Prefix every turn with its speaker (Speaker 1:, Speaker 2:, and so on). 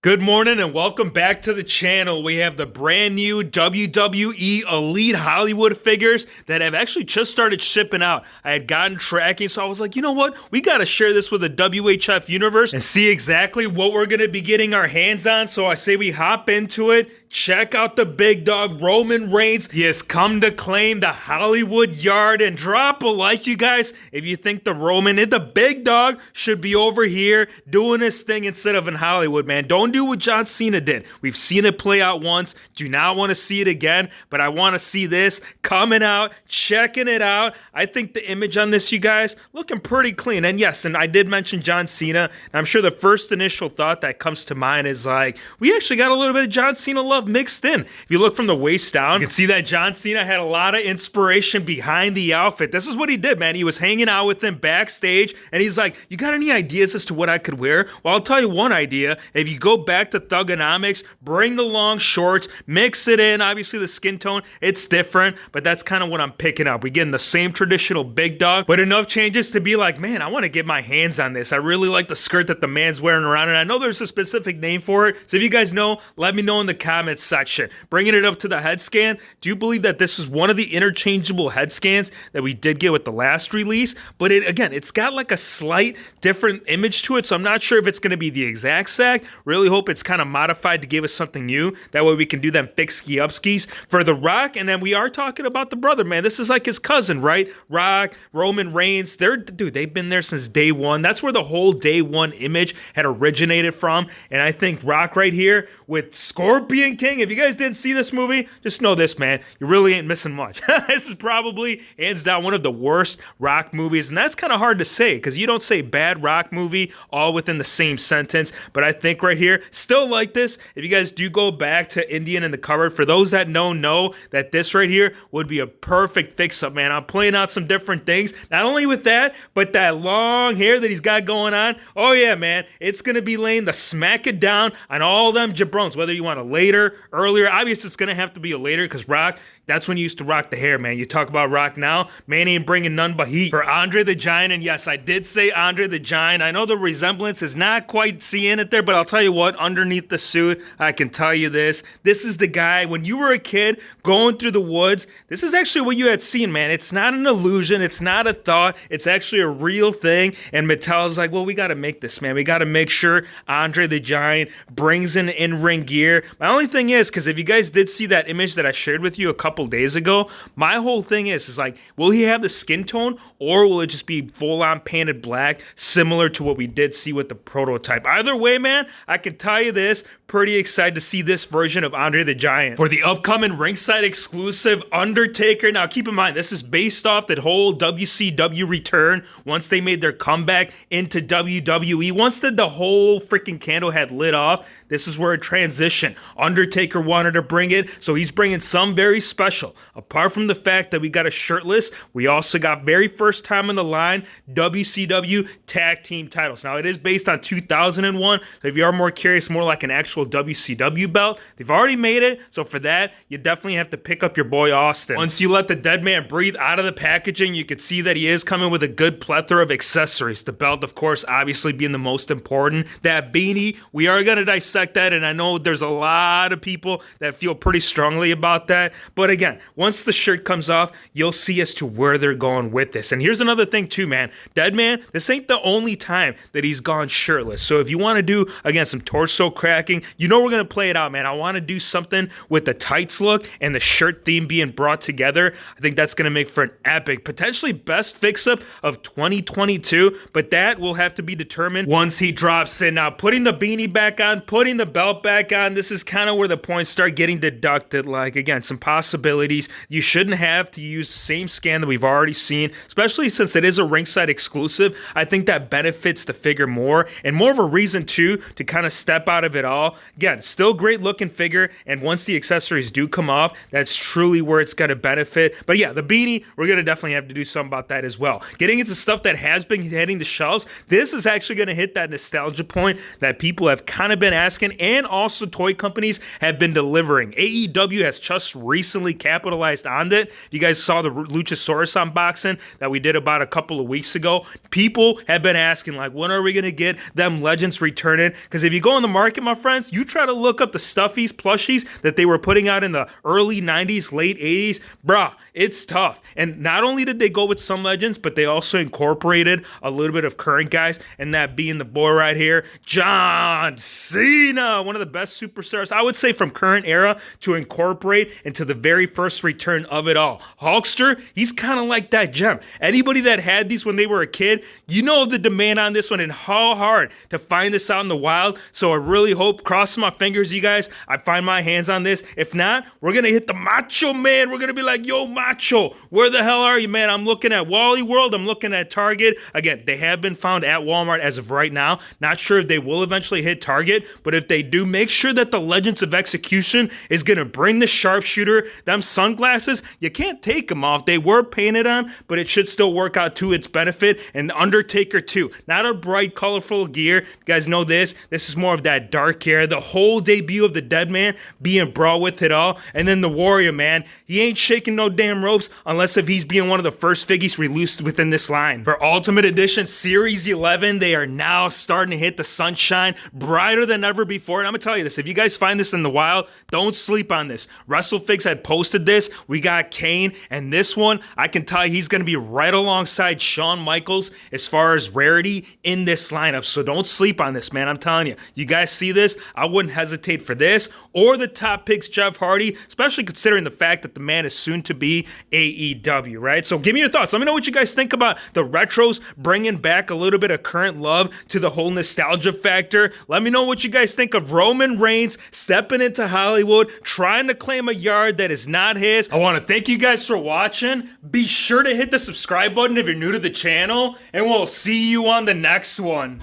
Speaker 1: Good morning and welcome back to the channel. We have the brand new WWE Elite Hollywood figures that have actually just started shipping out. I had gotten tracking, so I was like, you know what? We got to share this with the WHF universe and see exactly what we're going to be getting our hands on. So I say we hop into it. Check out the big dog, Roman Reigns. He has come to claim the Hollywood yard, and drop a like, you guys, if you think the Roman and the big dog should be over here doing his thing instead of in Hollywood, man. Don't do what John Cena did. We've seen it play out once. Do not want to see it again, but I want to see this coming out, checking it out. I think the image on this, you guys, looking pretty clean. And yes, and I did mention John Cena. And I'm sure the first initial thought that comes to mind is like, we actually got a little bit of John Cena love mixed in. If you look from the waist down, you can see that John Cena had a lot of inspiration behind the outfit. This is what he did, man. He was hanging out with them backstage, and he's like, you got any ideas as to what I could wear? Well, I'll tell you one idea. If you go back to Thugonomics, bring the long shorts, mix it in. Obviously, the skin tone, it's different, but that's kind of what I'm picking up. We're getting the same traditional big dog, but enough changes to be like, man, I want to get my hands on this. I really like the skirt that the man's wearing around, and I know there's a specific name for it, so if you guys know, let me know in the comments section. Bringing it up to the head scan, do you believe that this is one of the interchangeable head scans that we did get with the last release? But it's got like a slight different image to it, so I'm not sure if it's going to be the exact sack. Really hope it's kind of modified to give us something new. That way we can do them thick ski-upskis for The Rock, and then we are talking about the brother, man. This is like his cousin, right? Rock, Roman Reigns, they've been there since day one. That's where the whole day one image had originated from, and I think Rock right here with Scorpion King, if you guys didn't see this movie, just know this, man, you really ain't missing much. This is probably, hands down, one of the worst Rock movies, and that's kind of hard to say, because you don't say bad Rock movie all within the same sentence, but I think right here, still like this. If you guys do go back to Indian in the Cupboard, for those that know that this right here would be a perfect fix-up, man. I'm playing out some different things, not only with that, but that long hair that he's got going on. Oh yeah, man, it's going to be laying the smack it down on all them jabrones, whether you want a later, earlier. Obviously, it's going to have to be a later because Rock, that's when you used to rock the hair, man. You talk about Rock now, man ain't bringing none but heat. For Andre the Giant, and yes, I did say Andre the Giant. I know the resemblance is not quite seeing it there, but I'll tell you what, underneath the suit, I can tell you this. This is the guy, when you were a kid going through the woods, this is actually what you had seen, man. It's not an illusion. It's not a thought. It's actually a real thing. And Mattel's like, well, we got to make this, man. We got to make sure Andre the Giant brings in ring gear. My only thing is, because if you guys did see that image that I shared with you a couple days ago, my whole thing is like, will he have the skin tone or will it just be full-on painted black, similar to what we did see with the prototype? Either way, man, I can tell you this, pretty excited to see this version of Andre the Giant. For the upcoming ringside exclusive Undertaker, now keep in mind, this is based off that whole WCW return once they made their comeback into WWE. Once the whole freaking candle had lit off, this is where it transitioned. Undertaker wanted to bring it, so he's bringing some very special. Apart from the fact that we got a shirtless, we also got very first time in the line WCW tag team titles. Now, it is based on 2001, so if you are more curious, more like an actual WCW belt, they've already made it, so for that, you definitely have to pick up your boy Austin. Once you let the dead man breathe out of the packaging, you can see that he is coming with a good plethora of accessories. The belt, of course, obviously being the most important. That beanie, we are going to dissect that, and I know there's a lot of people that feel pretty strongly about that, but again, once the shirt comes off, you'll see as to where they're going with this. And here's another thing too, man. Deadman, this ain't the only time that he's gone shirtless, so if you want to do, again, some torso cracking, you know we're going to play it out, man. I want to do something with the tights look and the shirt theme being brought together. I think that's going to make for an epic, potentially best fix-up of 2022, but that will have to be determined once he drops in. Now, putting the beanie back on, putting the belt back on, this is kind of where the points start getting deducted. Like, again, some possibilities. You shouldn't have to use the same scan that we've already seen, especially since it is a ringside exclusive. I think that benefits the figure more, and more of a reason too to kind of step out of it all. Again, still great looking figure, and once the accessories do come off, that's truly where it's going to benefit. But yeah, the beanie, we're going to definitely have to do something about that as well. Getting into stuff that has been hitting the shelves, this is actually going to hit that nostalgia point that people have kind of been asking, and also toy companies have been delivering. AEW has just recently capitalized on it. You guys saw the Luchasaurus unboxing that we did about a couple of weeks ago. People have been asking, like, when are we going to get them legends returning? Because if you go on the market, my friends, you try to look up the stuffies, plushies that they were putting out in the early 90s, late 80s, bruh, it's tough. And not only did they go with some legends, but they also incorporated a little bit of current guys, and that being the boy right here, John Cena, one of the best superstars, I would say, from current era to incorporate into the very first return of it all. Hulkster, he's kind of like that gem. Anybody that had these when they were a kid, you know the demand on this one and how hard to find this out in the wild. So I really hope, crossing my fingers, you guys, I find my hands on this. If not, we're going to hit the Macho Man. We're going to be like, yo, Macho, where the hell are you, man? I'm looking at Wally World. I'm looking at Target. Again, they have been found at Walmart as of right now. Not sure if they will eventually hit Target, but if they do, make sure that the Legends of Execution is going to bring the sharpshooter. Them sunglasses, you can't take them off. They were painted on, but it should still work out to its benefit. And the Undertaker too. Not a bright, colorful gear. You guys know this. This is more of that dark hair. The whole debut of the Dead Man being brought with it all. And then the Warrior, man. He ain't shaking no damn ropes unless if he's being one of the first figures released within this line. For Ultimate Edition Series 11, they are now starting to hit the sunshine brighter than ever before. And I'm going to tell you this. If you guys find this in the wild, don't sleep on this. WrestleFix had posted this. We got Kane. And this one, I can tell you he's going to be right alongside Shawn Michaels as far as rarity in this lineup. So don't sleep on this, man. I'm telling you. You guys see this? I wouldn't hesitate for this or the top picks, Jeff Hardy, especially considering the fact that the man is soon to be AEW, right? So give me your thoughts. Let me know what you guys think about the retros bringing back a little bit of current love to the whole nostalgia factor. Let me know what you guys think of Roman Reigns stepping into Hollywood, trying to claim a yard that is not his. I want to thank you guys for watching. Be sure to hit the subscribe button if you're new to the channel, and we'll see you on the next one.